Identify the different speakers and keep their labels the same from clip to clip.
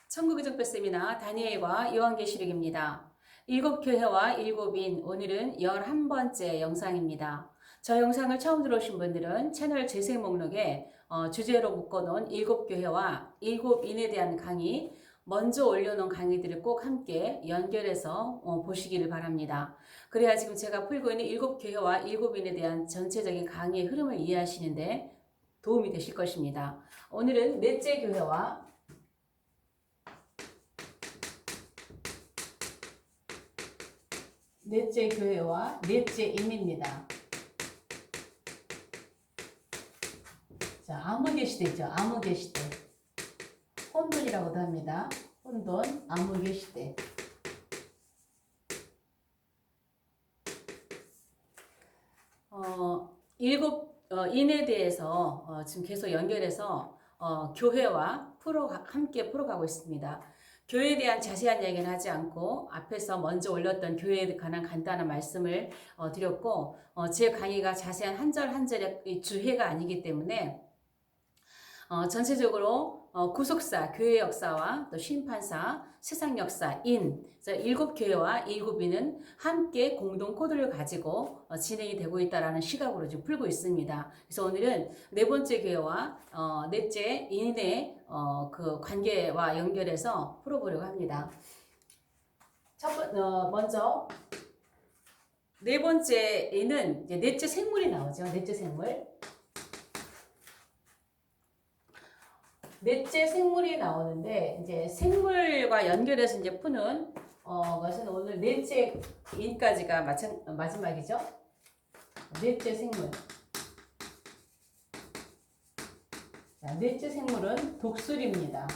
Speaker 1: 천국의 정표 세미나 다니엘과 요한계시록입니다. 일곱 교회와 일곱인 오늘은 11번째 영상입니다. 저 영상을 처음 들어오신 분들은 채널 재생 목록에 주제로 묶어놓은 일곱 교회와 일곱인에 대한 강의 먼저 올려놓은 강의들을 꼭 함께 연결해서 보시기를 바랍니다. 그래야 지금 제가 풀고 있는 일곱 교회와 일곱인에 대한 전체적인 강의의 흐름을 이해하시는데 도움이 되실 것입니다. 오늘은 넷째 교회와 넷째 임입니다. 자, 암흑의 시대죠. 암흑의 시대. 혼돈이라고도 합니다. 혼돈, 암흑의 시대. 일곱 인에 대해서 지금 계속 연결해서 교회와 함께 풀어가고 있습니다. 교회에 대한 자세한 이야기는 하지 않고 앞에서 먼저 올렸던 교회에 관한 간단한 말씀을 드렸고 제 강의가 자세한 한 절 한 절의 주해가 아니기 때문에 전체적으로 구속사, 교회 역사와 또 심판사, 세상 역사, 일곱 교회와 일곱 인은 함께 공동 코드를 가지고 진행이 되고 있다라는 시각으로 지금 풀고 있습니다. 그래서 오늘은 네 번째 교회와 넷째 인의 그 관계와 연결해서 풀어보려고 합니다. 먼저 네 번째 인은 이제 넷째 생물이 나오죠. 넷째 생물. 넷째 생물이 나오는데 이제 생물과 연결해서 이제 푸는 것은 오늘 넷째 인까지가 마지막이죠. 넷째 생물. 자, 넷째 생물은 독수리입니다.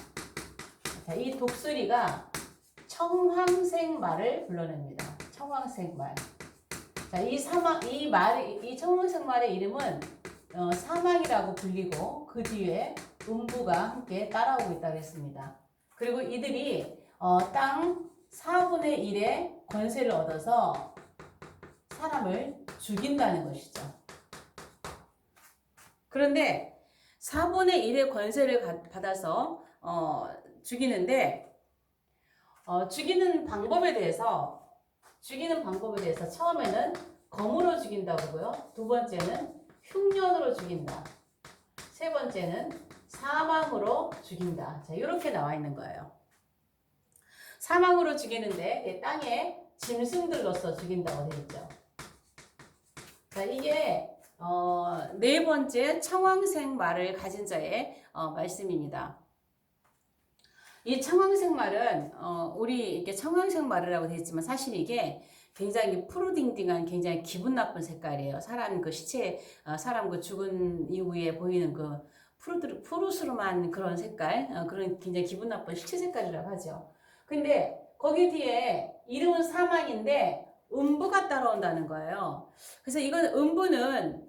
Speaker 1: 자, 이 독수리가 청황생말을 불러냅니다. 청황생말. 자, 이 청황생말의 이름은 사막이라고 불리고 그 뒤에 음부가 함께 따라오고 있다고 했습니다. 그리고 이들이 땅 4분의 1의 권세를 얻어서 사람을 죽인다는 것이죠. 그런데 4분의 1의 권세를 받아서 죽이는데 죽이는 방법에 대해서 처음에는 검으로 죽인다고요. 두 번째는 흉년으로 죽인다. 세 번째는 사망으로 죽인다. 자, 이렇게 나와 있는 거예요. 사망으로 죽이는데 땅에 짐승들로서 죽인다고 되어 있죠. 자, 이게 네 번째 청황생말을 가진 자의 말씀입니다. 이 청황생말은 우리 이렇게 청황생말이라고 되어 있지만 사실 이게 굉장히 푸르딩딩한 굉장히 기분 나쁜 색깔이에요. 사람 그 시체 사람 그 죽은 이후에 보이는 그 푸르스름한 그런 색깔, 그런 굉장히 기분 나쁜 시체 색깔이라고 하죠. 근데 거기 뒤에 이름은 사망인데 음부가 따라온다는 거예요. 그래서 이건 음부는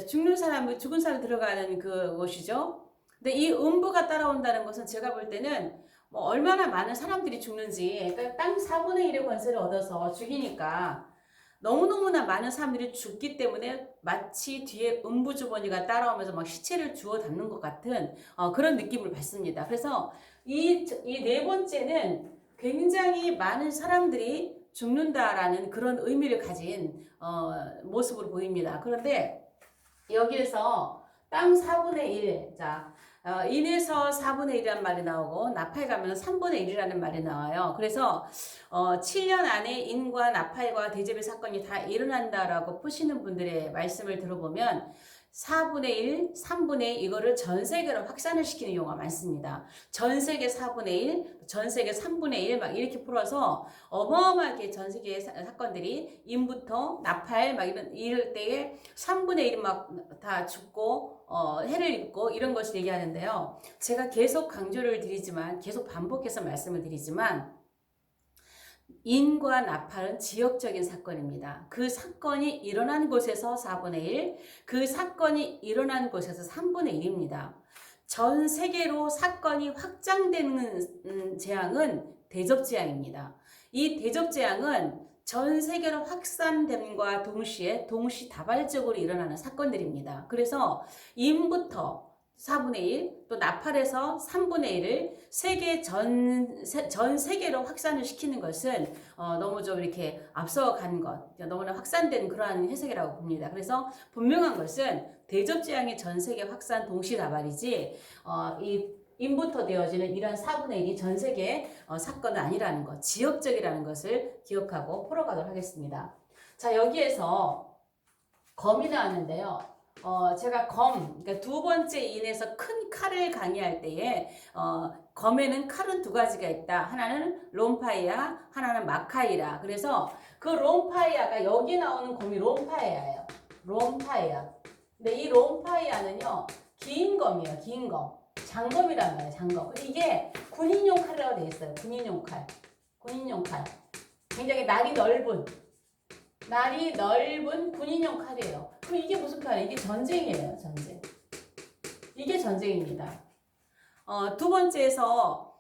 Speaker 1: 죽은 사람이 들어가는 그곳이죠. 근데 이 음부가 따라온다는 것은 제가 볼 때는 얼마나 많은 사람들이 죽는지, 그러니까 땅 4분의 1의 권세를 얻어서 죽이니까 너무너무나 많은 사람들이 죽기 때문에 마치 뒤에 음부주머니가 따라오면서 막 시체를 주워 담는 것 같은 그런 느낌을 받습니다. 그래서 이 네 번째는 굉장히 많은 사람들이 죽는다라는 그런 의미를 가진 모습으로 보입니다. 그런데 여기에서 땅 4분의 1, 자, 인에서 4분의 1이라는 말이 나오고 나팔 가면 3분의 1이라는 말이 나와요. 그래서 7년 안에 인과 나팔과 대접의 사건이 다 일어난다라고 푸시는 분들의 말씀을 들어보면 4분의 1, 3분의 1 이거를 전 세계로 확산을 시키는 경우가 많습니다. 전 세계 4분의 1, 전 세계 3분의 1 막 이렇게 풀어서 어마어마하게 전 세계의 사건들이 인부터 나팔 막 이럴 때에 3분의 1이 막 다 죽고 해를 입고 이런 것을 얘기하는데요. 제가 계속 강조를 드리지만 계속 반복해서 말씀을 드리지만 인과 나팔은 지역적인 사건입니다. 그 사건이 일어난 곳에서 4분의 1, 그 사건이 일어난 곳에서 3분의 1입니다. 전 세계로 사건이 확장되는 재앙은 대접재앙입니다. 이 대접재앙은 전 세계로 확산됨과 동시에 동시다발적으로 일어나는 사건들입니다. 그래서 인부터 4분의 1, 또 나팔에서 3분의 1을 세계 전 세계로 확산을 시키는 것은 너무 좀 이렇게 앞서간 것, 너무나 확산된 그러한 해석이라고 봅니다. 그래서 분명한 것은 대접재앙의 전 세계 확산 동시다발이지 이 인부터 되어지는 이러한 4분의 1이 전 세계 사건은 아니라는 것, 지역적이라는 것을 기억하고 풀어가도록 하겠습니다. 자, 여기에서 검이 나왔는데요. 제가 그러니까 두 번째 인에서 큰 칼을 강의할 때에, 검에는 칼은 두 가지가 있다. 하나는 롬파이아, 하나는 마카이라. 그래서 그 롬파이아가 여기 나오는 검이 롬파이아예요. 롬파이아. 근데 이 롬파이아는요, 긴 검이에요. 긴 검. 장검이란 말이에요. 장검. 이게 군인용 칼이라고 되어 있어요. 군인용 칼. 군인용 칼. 굉장히 날이 넓은 군인용 칼이에요. 그럼 이게 무슨 칼이에요? 이게 전쟁이에요. 전쟁. 이게 전쟁입니다. 두 번째에서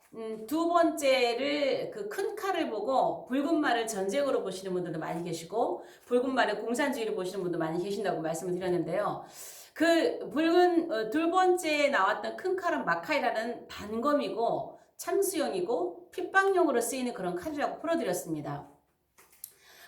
Speaker 1: 두 번째를 그 큰 칼을 보고 붉은 말을 전쟁으로 보시는 분들도 많이 계시고 붉은 말을 공산주의로 보시는 분도 많이 계신다고 말씀을 드렸는데요. 그 두 번째에 나왔던 큰 칼은 마카이라는 단검이고 참수용이고 핏방용으로 쓰이는 그런 칼이라고 풀어드렸습니다.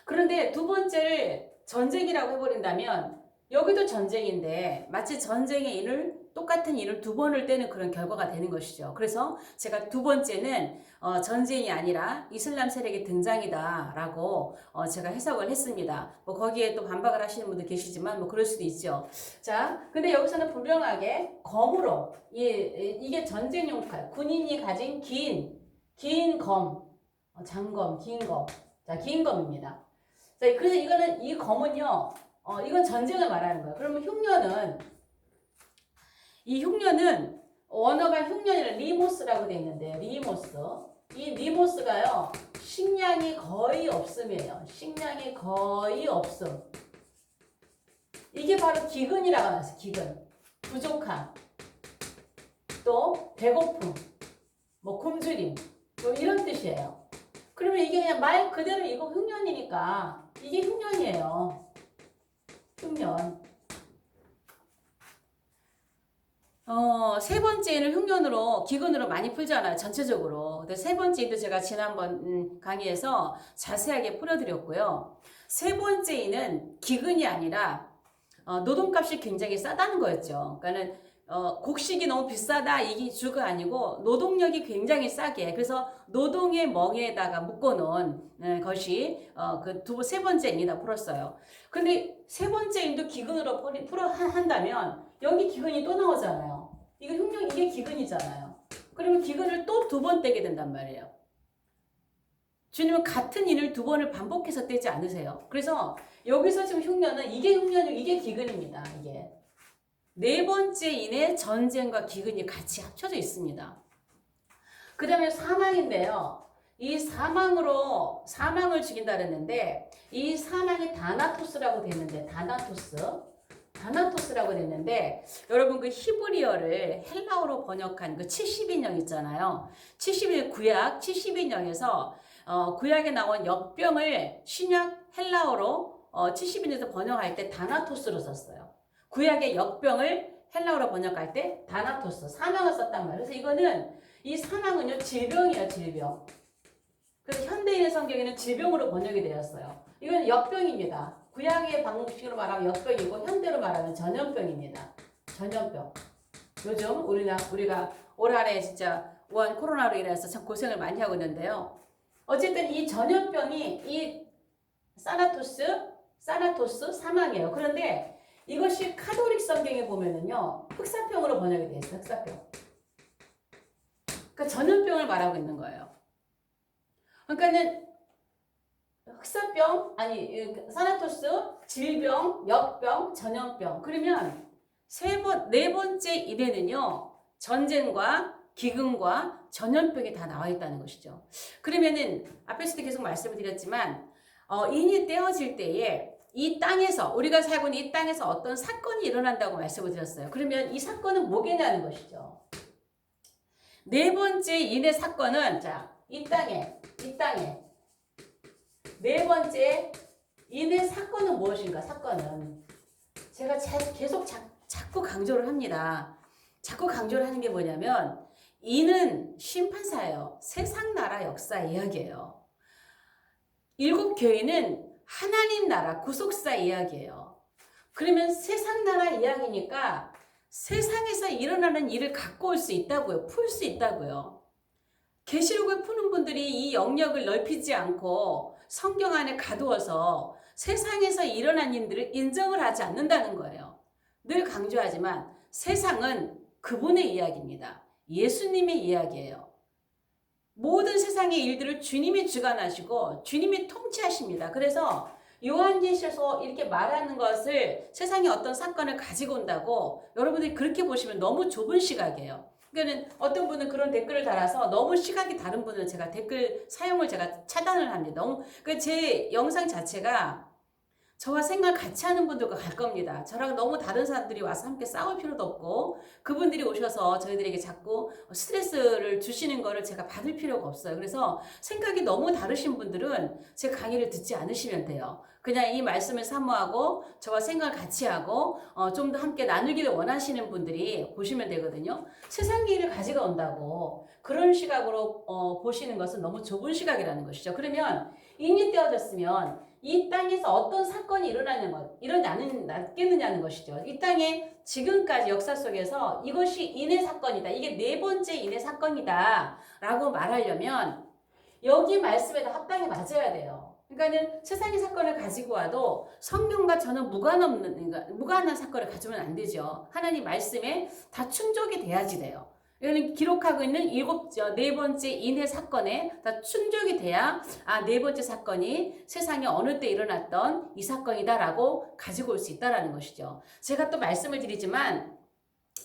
Speaker 1: 그런데 두 번째를 전쟁이라고 해버린다면 여기도 전쟁인데 마치 전쟁의 똑같은 인을 두 번을 떼는 그런 결과가 되는 것이죠. 그래서 제가 두 번째는 전쟁이 아니라 이슬람 세력의 등장이다라고 제가 해석을 했습니다. 뭐 거기에 또 반박을 하시는 분들 계시지만 뭐 그럴 수도 있죠. 자, 근데 여기서는 분명하게 검으로 이게 전쟁용 칼, 군인이 가진 긴 검, 장검, 긴 검, 자, 긴 검입니다. 자, 그래서 이 검은요, 이건 전쟁을 말하는 거예요. 그러면 흉년은 원어가 흉년이라 리모스라고 되어 있는데 리모스. 이 리모스가요, 식량이 거의 없음이에요. 식량이 거의 없음. 이게 바로 기근이라고 하면서 기근. 부족함. 또 배고픔. 뭐 굶주림. 뭐 이런 뜻이에요. 그러면 이게 그냥 말 그대로 이거 흉년이니까 이게 흉년이에요. 흉년. 세 번째는 흉년으로, 기근으로 많이 풀잖아요. 전체적으로. 근데 세 번째도 제가 지난번 강의에서 자세하게 풀어드렸고요. 세 번째는 기근이 아니라 노동값이 굉장히 싸다는 거였죠. 그러니까는 곡식이 너무 비싸다 이게 주가 아니고 노동력이 굉장히 싸게, 그래서 노동의 멍에다가 묶어놓은 것이 세 번째 인이다 풀었어요. 근데 세 번째 인도 기근으로 한다면 여기 기근이 또 나오잖아요. 이거 흉년, 이게 기근이잖아요. 그러면 기근을 또 두 번 떼게 된단 말이에요. 주님은 같은 인을 두 번을 반복해서 떼지 않으세요. 그래서 여기서 지금 흉년은 이게 기근입니다. 이게. 네 번째 인의 전쟁과 기근이 같이 합쳐져 있습니다. 그 다음에 사망인데요. 이 사망을 죽인다 그랬는데 이 사망이 다나토스라고 됐는데 다나토스라고 됐는데 여러분 그 히브리어를 헬라어로 번역한 그 70인형 있잖아요. 70인 구약 70인형에서 구약에 나온 역병을 신약 헬라어로 70인에서 번역할 때 다나토스로 썼어요. 구약의 역병을 헬라어로 번역할 때 다나토스, 사망을 썼단 말이에요. 그래서 이거는 이 사망은요 질병이에요, 질병. 그래서 현대인의 성경에는 질병으로 번역이 되었어요. 이건 역병입니다. 구약의 방식으로 말하면 역병이고 현대로 말하면 전염병입니다. 전염병. 요즘 우리가 올 한해 진짜 우한 코로나로 인해서 참 고생을 많이 하고 있는데요. 어쨌든 이 전염병이 이 사나토스 사망이에요. 그런데 이것이 카톨릭 성경에 보면은요, 흑사병으로 번역이 되어 있어요. 흑사병. 그러니까 전염병을 말하고 있는 거예요. 그러니까는 흑사병, 사나토스, 질병, 역병, 전염병. 그러면 네 번째 인에는요, 전쟁과 기근과 전염병이 다 나와 있다는 것이죠. 그러면은 앞에서도 계속 말씀을 드렸지만, 인이 떼어질 때에 이 땅에서, 우리가 살고 있는 이 땅에서 어떤 사건이 일어난다고 말씀을 드렸어요. 그러면 이 사건은 뭐겠냐는 것이죠. 네 번째 인의 사건은, 자, 이 땅에. 네 번째 인의 사건은 무엇인가? 사건은. 제가 계속 자꾸 강조를 합니다. 자꾸 강조를 하는 게 뭐냐면 이는 심판사예요. 세상 나라 역사 이야기예요. 일곱 교회는 하나님 나라 구속사 이야기예요. 그러면 세상 나라 이야기니까 세상에서 일어나는 일을 갖고 올 수 있다고요. 풀 수 있다고요. 계시록을 푸는 분들이 이 영역을 넓히지 않고 성경 안에 가두어서 세상에서 일어난 일들을 인정을 하지 않는다는 거예요. 늘 강조하지만 세상은 그분의 이야기입니다. 예수님의 이야기예요. 모든 세상의 일들을 주님이 주관하시고 주님이 통치하십니다. 그래서 요한계시에서 이렇게 말하는 것을 세상에 어떤 사건을 가지고 온다고 여러분들이 그렇게 보시면 너무 좁은 시각이에요. 그러니까 어떤 분은 그런 댓글을 달아서 너무 시각이 다른 분은 제가 댓글 사용을 제가 차단을 합니다. 너무 제 영상 자체가 저와 생각 같이 하는 분들과 갈 겁니다. 저랑 너무 다른 사람들이 와서 함께 싸울 필요도 없고 그분들이 오셔서 저희들에게 자꾸 스트레스를 주시는 거를 제가 받을 필요가 없어요. 그래서 생각이 너무 다르신 분들은 제 강의를 듣지 않으시면 돼요. 그냥 이 말씀을 사모하고 저와 생각을 같이 하고 좀 더 함께 나누기를 원하시는 분들이 보시면 되거든요. 세상 일을 가지고 온다고 그런 시각으로 보시는 것은 너무 좁은 시각이라는 것이죠. 그러면 인이 떼어졌으면 이 땅에서 어떤 사건이 일어나겠느냐는 것이죠. 이 땅에 지금까지 역사 속에서 이것이 인의 사건이다. 이게 네 번째 인의 사건이다. 라고 말하려면 여기 말씀에도 합당히 맞아야 돼요. 그러니까는 세상의 사건을 가지고 와도 성경과 전혀 무관한 사건을 가지면 안 되죠. 하나님 말씀에 다 충족이 돼야지 돼요. 이거는 기록하고 있는 네 번째 인의 사건에 다 충족이 돼야 네 번째 사건이 세상에 어느 때 일어났던 이 사건이다라고 가지고 올 수 있다라는 것이죠. 제가 또 말씀을 드리지만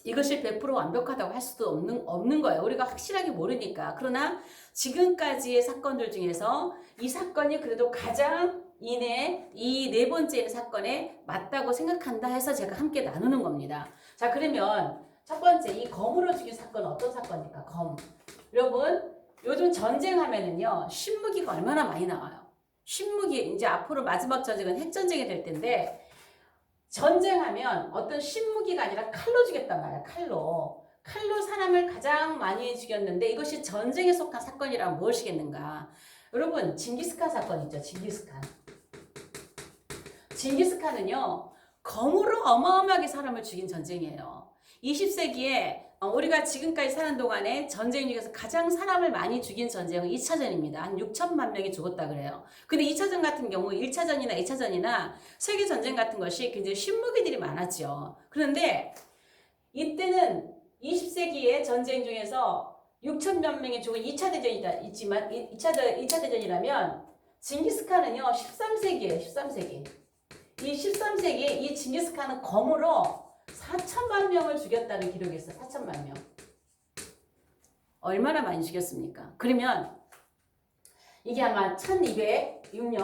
Speaker 1: 이것이 100% 완벽하다고 할 수도 없는 거예요. 우리가 확실하게 모르니까. 그러나 지금까지의 사건들 중에서 이 사건이 그래도 가장 이 네 번째 사건에 맞다고 생각한다 해서 제가 함께 나누는 겁니다. 자, 그러면 첫 번째, 이 검으로 죽인 사건은 어떤 사건입니까? 검. 여러분, 요즘 전쟁하면은요, 신무기가 얼마나 많이 나와요. 신무기, 이제 앞으로 마지막 전쟁은 핵전쟁이 될 텐데, 전쟁하면 어떤 신무기가 아니라 칼로 죽였단 말이야, 칼로. 칼로 사람을 가장 많이 죽였는데, 이것이 전쟁에 속한 사건이라면 무엇이겠는가? 여러분, 징기스칸 사건 있죠, 징기스칸. 징기스칸은요, 검으로 어마어마하게 사람을 죽인 전쟁이에요. 20세기에 우리가 지금까지 사는 동안에 전쟁 중에서 가장 사람을 많이 죽인 전쟁은 2차전입니다. 한 6천만 명이 죽었다 그래요. 근데 2차전 같은 경우 1차전이나 2차전이나 세계전쟁 같은 것이 굉장히 신무기들이 많았죠. 그런데 이때는 20세기의 전쟁 중에서 6천만 명이 죽은 2차 대전이 있지만 2차 대전이라면 징기스칸은요 13세기예요. 13세기. 이 13세기에 이 징기스칸은 검으로 4천만 명을 죽였다는 기록이 있어요. 4천만 명. 얼마나 많이 죽였습니까? 그러면 이게 아마 1206년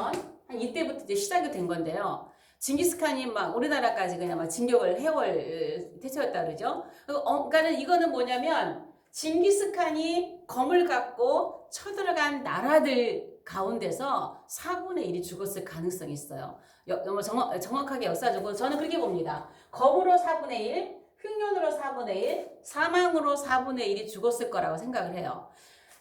Speaker 1: 한 이때부터 이제 시작이 된 건데요. 징기스칸이 막 우리나라까지 그냥 막 진격을 해올 태초였다 그러죠. 그러니까는 이거는 뭐냐면 징기스칸이 검을 갖고 쳐들어간 나라들 가운데서 4분의 1이 죽었을 가능성이 있어요. 너무 정확하게 역사적으로 저는 그렇게 봅니다. 검으로 4분의 1, 흉년으로 4분의 1, 사망으로 4분의 1이 죽었을 거라고 생각을 해요.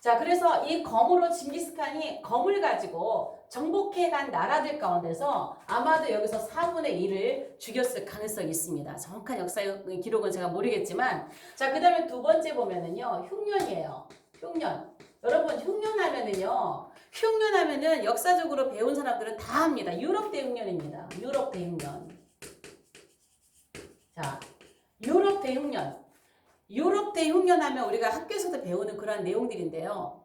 Speaker 1: 자, 그래서 이 검으로 징기스칸이 검을 가지고 정복해간 나라들 가운데서 아마도 여기서 4분의 1을 죽였을 가능성이 있습니다. 정확한 역사 기록은 제가 모르겠지만, 자, 그 다음에 두 번째 보면은요, 흉년이에요. 흉년. 여러분, 흉년하면은 역사적으로 배운 사람들은 다 합니다. 유럽 대흉년입니다. 유럽 대흉년. 자, 유럽 대흉년. 유럽 대흉년하면 우리가 학교에서도 배우는 그런 내용들인데요.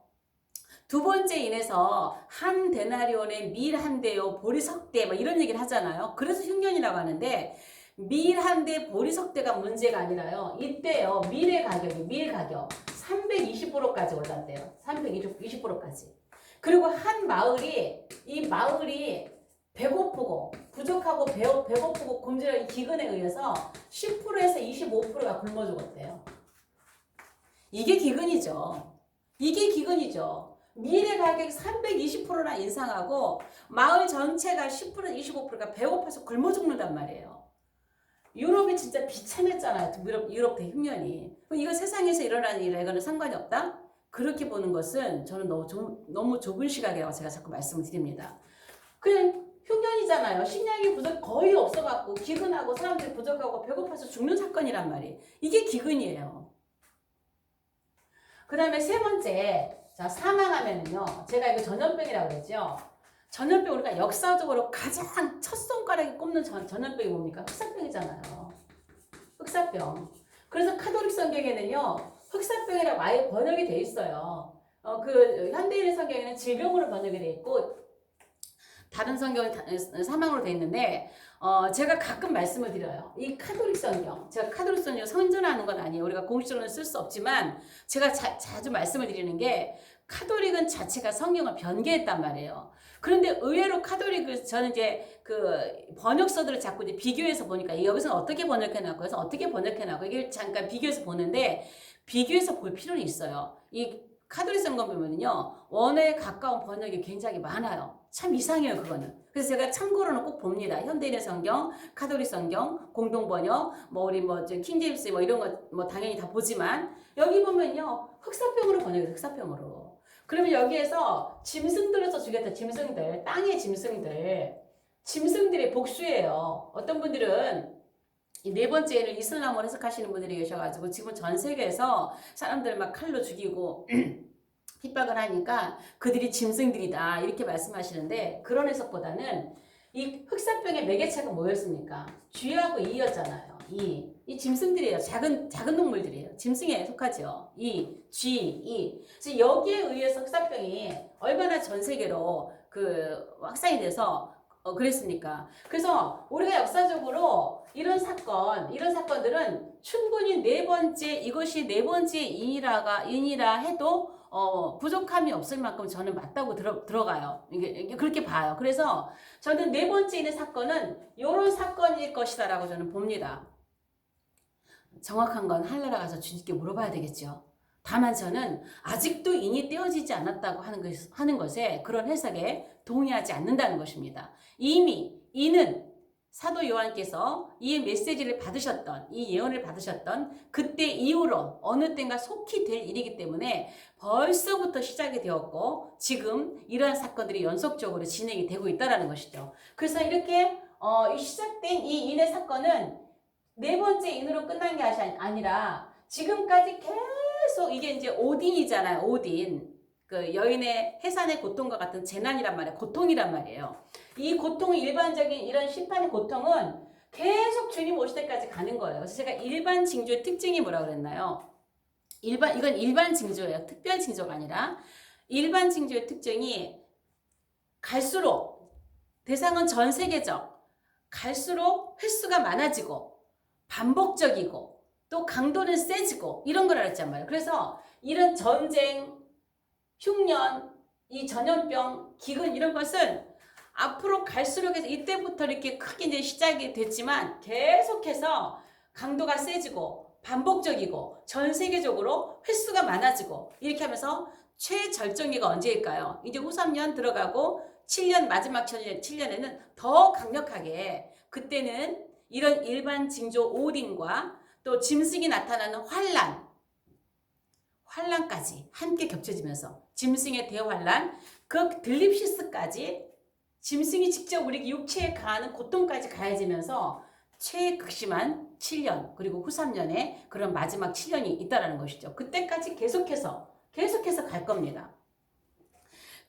Speaker 1: 두 번째 인에서 한 데나리온의 밀 한 대요 보리석대 막 이런 얘기를 하잖아요. 그래서 흉년이라고 하는데 밀 한 대 보리석대가 문제가 아니라요. 이때요 밀 가격 320%까지 올랐대요. 320%까지. 그리고 한 마을이 배고프고 부족하고 배고프고 굶주린 기근에 의해서 10%에서 25%가 굶어 죽었대요. 이게 기근이죠. 밀의 가격이 320%나 인상하고 마을 전체가 10% 25%가 배고파서 굶어 죽는단 말이에요. 유럽이 진짜 비참했잖아요. 유럽 대흉년이. 이거 세상에서 일어나는 일에 이거는 상관이 없다? 그렇게 보는 것은 저는 너무 좁은 시각이라고 제가 자꾸 말씀을 드립니다. 그냥 흉년이잖아요. 식량이 거의 없어갖고 기근하고 사람들이 부족하고 배고파서 죽는 사건이란 말이에요. 이게 기근이에요. 그 다음에 세 번째, 자, 사망하면은요. 제가 이거 전염병이라고 그랬죠. 전염병, 우리가 역사적으로 가장 첫 손가락에 꼽는 전염병이 뭡니까? 흑사병이잖아요. 흑사병. 그래서 카톨릭 성경에는요, 흑사병이라고 아예 번역이 돼 있어요. 그 현대인의 성경에는 질병으로 번역이 돼 있고, 다른 성경은 사망으로 돼 있는데, 제가 가끔 말씀을 드려요. 이 카톨릭 성경, 제가 카톨릭 성경 선전하는 건 아니에요. 우리가 공식적으로는 쓸 수 없지만, 제가 자주 말씀을 드리는 게, 카톨릭은 자체가 성경을 변개했단 말이에요. 그런데 의외로 카톨릭을 저는 이제 그 번역서들을 자꾸 이제 비교해서 보니까 여기서는 어떻게 번역해놨고 여기서 어떻게 번역해놨고 이게 잠깐 비교해서 보는데 비교해서 볼 필요는 있어요. 이 카톨릭 성경 보면은요 원어에 가까운 번역이 굉장히 많아요. 참 이상해요 그거는. 그래서 제가 참고로는 꼭 봅니다. 현대인의 성경, 카톨릭 성경, 공동 번역, 우리 킹제임스 이런 거 당연히 다 보지만 여기 보면요 흑사병으로 번역해요. 흑사병으로. 그러면 여기에서 짐승들에서 죽였다. 짐승들, 땅의 짐승들의 복수예요. 어떤 분들은 이 네 번째를 이슬람으로 해석하시는 분들이 계셔가지고 지금 전 세계에서 사람들을 막 칼로 죽이고 핍박을 하니까 그들이 짐승들이다 이렇게 말씀하시는데 그런 해석보다는 이 흑사병의 매개체가 뭐였습니까? 쥐하고 이였잖아요. 이 짐승들이에요. 작은 동물들이에요. 짐승에 속하죠. 쥐. 그래서 여기에 의해서 흑사병이 얼마나 전 세계로 그 확산이 돼서 그랬습니까? 그래서 우리가 역사적으로 이런 사건들은 충분히 이것이 네 번째 인이라 해도 부족함이 없을 만큼 저는 맞다고 들어가요. 이게 그렇게 봐요. 그래서 저는 네 번째 인의 사건은 이런 사건일 것이다라고 저는 봅니다. 정확한 건 하늘나라 가서 주님께 물어봐야 되겠죠. 다만 저는 아직도 인이 떼어지지 않았다고 하는 것에 그런 해석에 동의하지 않는다는 것입니다. 이미 이는 사도 요한께서 이 메시지를 받으셨던 이 예언을 받으셨던 그때 이후로 어느 때인가 속히 될 일이기 때문에 벌써부터 시작이 되었고 지금 이러한 사건들이 연속적으로 진행이 되고 있다는 것이죠. 그래서 이렇게 시작된 이 인의 사건은 네 번째 인으로 끝난 게 아니라 지금까지 계속 이게 이제 오딘이잖아요. 오딘. 그 여인의 해산의 고통과 같은 재난이란 말이에요. 고통이란 말이에요. 이 고통은 일반적인 이런 심판의 고통은 계속 주님 오실 때까지 가는 거예요. 그래서 제가 일반 징조의 특징이 뭐라고 그랬나요? 이건 일반 징조예요. 특별 징조가 아니라 일반 징조의 특징이 갈수록 대상은 전 세계적 갈수록 횟수가 많아지고 반복적이고 또 강도는 세지고 이런 걸 알았단 말이에요. 그래서 이런 전쟁, 흉년, 이 전염병, 기근 이런 것은 앞으로 갈수록 해서 이때부터 이렇게 크게 이제 시작이 됐지만 계속해서 강도가 세지고 반복적이고 전 세계적으로 횟수가 많아지고 이렇게 하면서 최절정기가 언제일까요? 이제 후 3년 들어가고 7년 마지막 7년에는 더 강력하게 그때는 이런 일반 징조 오딘과 또 짐승이 나타나는 환란까지 함께 겹쳐지면서 짐승의 대환란, 그 들립시스까지 짐승이 직접 우리 육체에 가하는 고통까지 가해지면서 최극심한 7년 그리고 후 3년에 그런 마지막 7년이 있다는 것이죠. 그때까지 계속해서 갈 겁니다.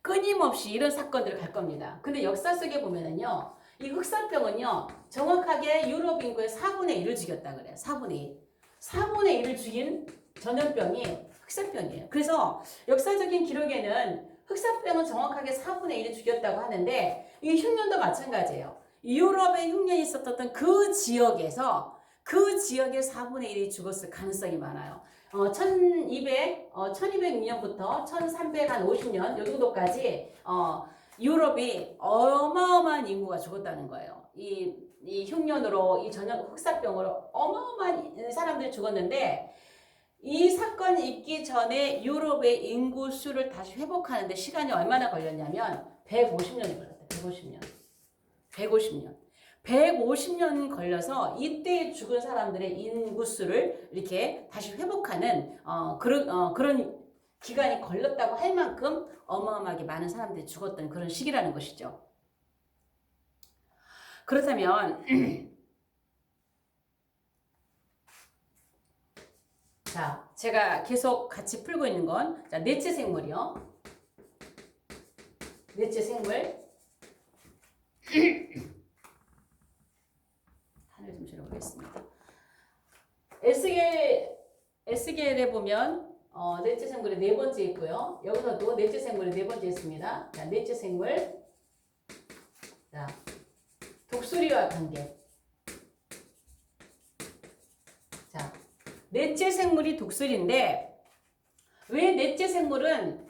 Speaker 1: 끊임없이 이런 사건들을 갈 겁니다. 근데 역사 속에 보면은요. 이 흑사병은요. 정확하게 유럽 인구의 4분의 1을 죽였다 그래요. 4분의 1. 4분의 1을 죽인 전염병이 흑사병이에요. 그래서 역사적인 기록에는 흑사병은 정확하게 4분의 1을 죽였다고 하는데 이 흉년도 마찬가지예요. 유럽에 흉년이 있었던 그 지역에서 그 지역의 4분의 1이 죽었을 가능성이 많아요. 1206년부터 1350년 요 정도까지 유럽이 어마어마한 인구가 죽었다는 거예요. 이 흉년으로 이 흑사병으로 어마어마한 사람들이 죽었는데 이 사건이 있기 전에 유럽의 인구 수를 다시 회복하는데 시간이 얼마나 걸렸냐면 150년이 걸렸다. 150년. 150년 걸려서 이때 죽은 사람들의 인구수를 이렇게 다시 회복하는 그런 기간이 걸렸다고 할 만큼 어마어마하게 많은 사람들이 죽었던 그런 시기라는 것이죠. 그렇다면 자, 제가 계속 같이 풀고 있는 건 자, 넷째 생물이요. 넷째 생물 하늘 좀 줄여보겠습니다. S계열에 보면 넷째 생물이 네 번째 있고요. 여기서도 넷째 생물이 네 번째 있습니다. 자, 넷째 생물. 자, 독수리와 관계. 자, 넷째 생물이 독수리인데 왜 넷째 생물은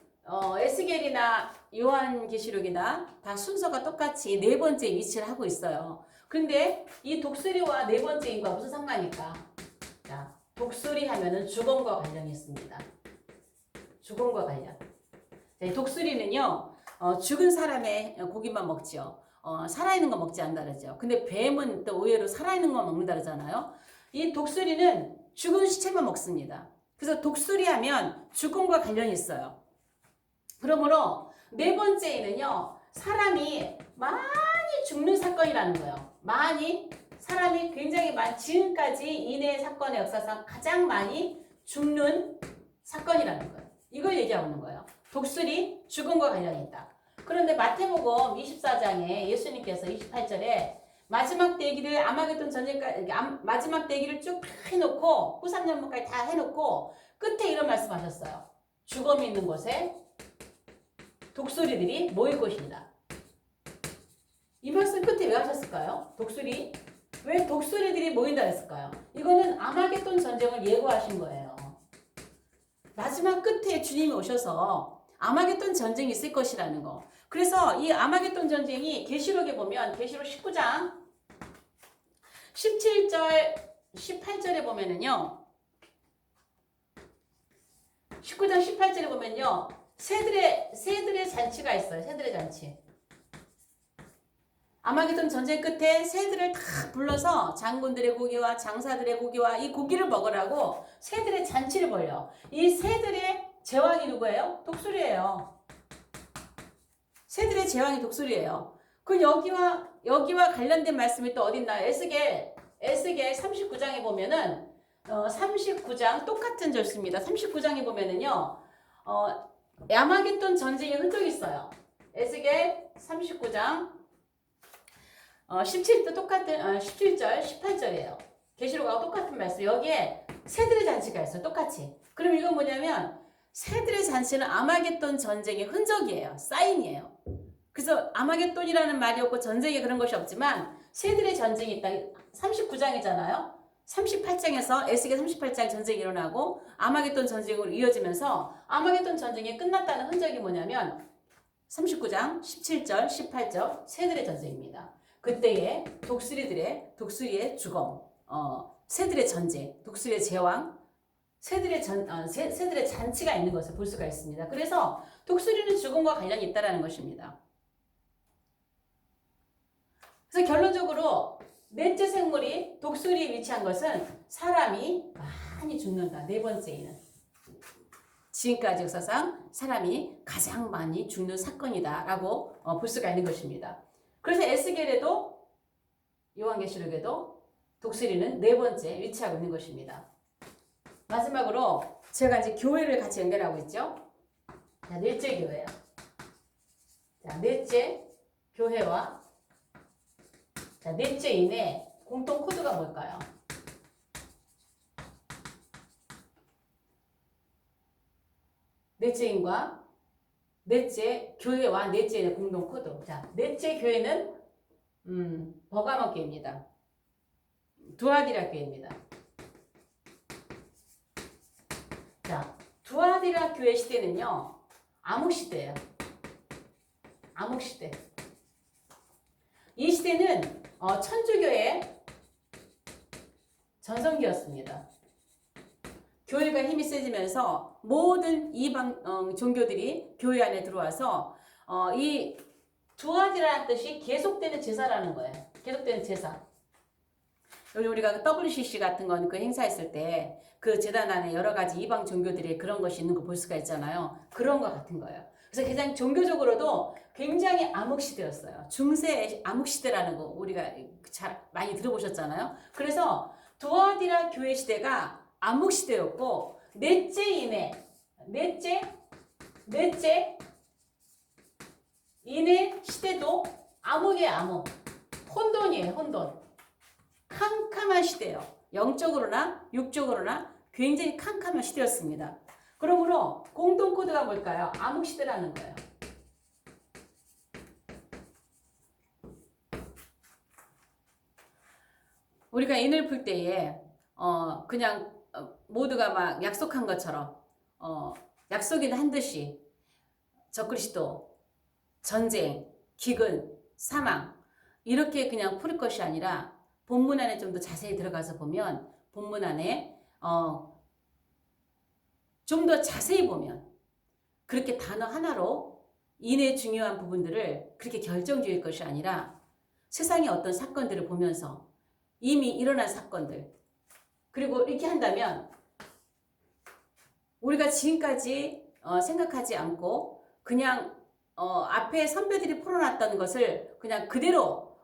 Speaker 1: 에스겔이나 요한계시록이나 다 순서가 똑같이 네 번째 위치를 하고 있어요. 근데 이 독수리와 네 번째인과 무슨 상관일까? 자, 독수리 하면은 죽음과 관련이 있습니다. 죽음과 관련. 자, 이 독수리는요, 죽은 사람의 고기만 먹죠. 살아있는 거 먹지 않는다 그러죠. 근데 뱀은 또 의외로 살아있는 거 먹는다 그러잖아요. 이 독수리는 죽은 시체만 먹습니다. 그래서 독수리 하면 죽음과 관련이 있어요. 그러므로 네 번째에는요, 사람이 많이 죽는 사건이라는 거예요. 사람이 굉장히 지금까지 인의 사건의 역사상 가장 많이 죽는 사건이라는 거예요. 이걸 얘기하고 있는 거예요. 독수리, 죽음과 관련이 있다. 그런데 마태복음 24장에 예수님께서 28절에 마지막 대기를 아마겟돈 전쟁까지 마지막 대기를 쭉 해놓고 후삼연못까지 다 해놓고 끝에 이런 말씀하셨어요. 죽음이 있는 곳에 독수리들이 모일 것이다. 이 말씀 끝에 왜 하셨을까요? 독수리? 왜 독수리들이 모인다 했을까요? 이거는 아마겟돈 전쟁을 예고하신 거예요. 마지막 끝에 주님이 오셔서 아마겟돈 전쟁이 있을 것이라는 거. 그래서 이 아마겟돈 전쟁이 계시록에 보면 계시록 19장 17절 18절에 보면은요. 19장 18절에 보면요. 새들의 잔치가 있어요. 새들의 잔치. 아마겟돈 전쟁 끝에 새들을 다 불러서 장군들의 고기와 장사들의 고기와 이 고기를 먹으라고 새들의 잔치를 벌려. 이 새들의 제왕이 누구예요? 독수리예요. 새들의 제왕이 독수리예요. 그 여기와 관련된 말씀이 또 어디 있나요? 에스겔 39장에 보면은 39장 똑같은 절수입니다. 39장에 보면은요. 아마겟돈 전쟁의 흔적이 있어요. 에스겔 39장 17도 똑같은 17절 18절이에요. 계시록하고 똑같은 말씀. 여기에 새들의 잔치가 있어요. 똑같이. 그럼 이건 뭐냐면 새들의 잔치는 아마겟돈 전쟁의 흔적이에요. 사인이에요. 그래서 아마겟돈이라는 말이 없고 전쟁에 그런 것이 없지만 새들의 전쟁이 있다. 39장이잖아요. 38장에서 에스겔 38장 전쟁이 일어나고 아마겟돈 전쟁으로 이어지면서 아마겟돈 전쟁이 끝났다는 흔적이 뭐냐면 39장 17절 18절 새들의 전쟁입니다. 그때의 독수리의 죽음, 새들의 전쟁, 독수리의 제왕, 새들의 잔치가 있는 것을 볼 수가 있습니다. 그래서 독수리는 죽음과 관련이 있다는 것입니다. 그래서 결론적으로 넷째 생물이 독수리에 위치한 것은 사람이 많이 죽는다. 네 번째에는 지금까지 역사상 사람이 가장 많이 죽는 사건이다라고 볼 수가 있는 것입니다. 그래서 에스겔에도 요한계시록에도 독수리는 네 번째 위치하고 있는 것입니다. 마지막으로 제가 이제 교회를 같이 연결하고 있죠. 자, 넷째 교회요. 자, 넷째 교회와 자, 넷째인의 공통 코드가 뭘까요? 넷째인과 넷째 교회와 넷째인의 공동 코드. 자, 넷째 교회는 버가모 교회입니다. 두아디라 교회입니다. 자, 두아디라 교회 시대는요. 암흑 시대예요. 암흑 시대. 이 시대는 천주교의 전성기였습니다. 교회가 힘이 세지면서 모든 이방 종교들이 교회 안에 들어와서 이 두아디라는 뜻이 계속되는 제사라는 거예요. 계속되는 제사. 요즘 우리가 WCC 같은 건 그 행사했을 때 그 재단 안에 여러 가지 이방 종교들의 그런 것이 있는 거 볼 수가 있잖아요. 그런 것 같은 거예요. 그래서 가장 종교적으로도 굉장히 암흑시대였어요. 중세 암흑시대라는 거 우리가 잘 많이 들어보셨잖아요. 그래서 두아디라 교회 시대가 암흑시대였고 넷째 인의 시대도 암흑이에요. 암흑. 혼돈이에요. 혼돈. 캄캄한 시대예요. 영적으로나 육적으로나 굉장히 캄캄한 시대였습니다. 그러므로 공동 코드가 뭘까요? 암흑 시대라는 거예요. 우리가 인을 풀 때에 그냥 모두가 막 약속한 것처럼 약속인 한 듯이 적그리스도, 전쟁, 기근, 사망 이렇게 그냥 풀 것이 아니라 본문 안에 좀 더 자세히 들어가서 보면 본문 안에 좀 더 자세히 보면 그렇게 단어 하나로 인의 중요한 부분들을 그렇게 결정지을 것이 아니라 세상의 어떤 사건들을 보면서 이미 일어난 사건들 그리고 이렇게 한다면 우리가 지금까지 생각하지 않고 그냥 앞에 선배들이 풀어놨던 것을 그냥 그대로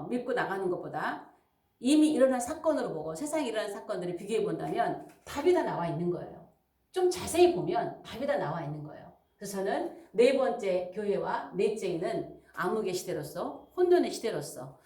Speaker 1: 믿고 나가는 것보다 이미 일어난 사건으로 보고 세상에 일어난 사건들을 비교해 본다면 답이 다 나와 있는 거예요. 좀 자세히 보면 답이 다 나와 있는 거예요. 그래서 저는 네 번째 교회와 넷째는 암흑의 시대로서 혼돈의 시대로서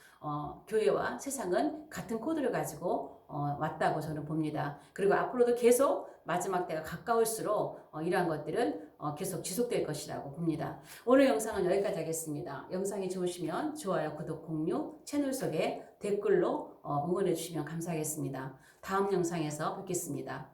Speaker 1: 교회와 세상은 같은 코드를 가지고 왔다고 저는 봅니다. 그리고 앞으로도 계속 마지막 때가 가까울수록 이러한 것들은 계속 지속될 것이라고 봅니다. 오늘 영상은 여기까지 하겠습니다. 영상이 좋으시면 좋아요, 구독, 공유, 채널 속에 댓글로 응원해 주시면 감사하겠습니다. 다음 영상에서 뵙겠습니다.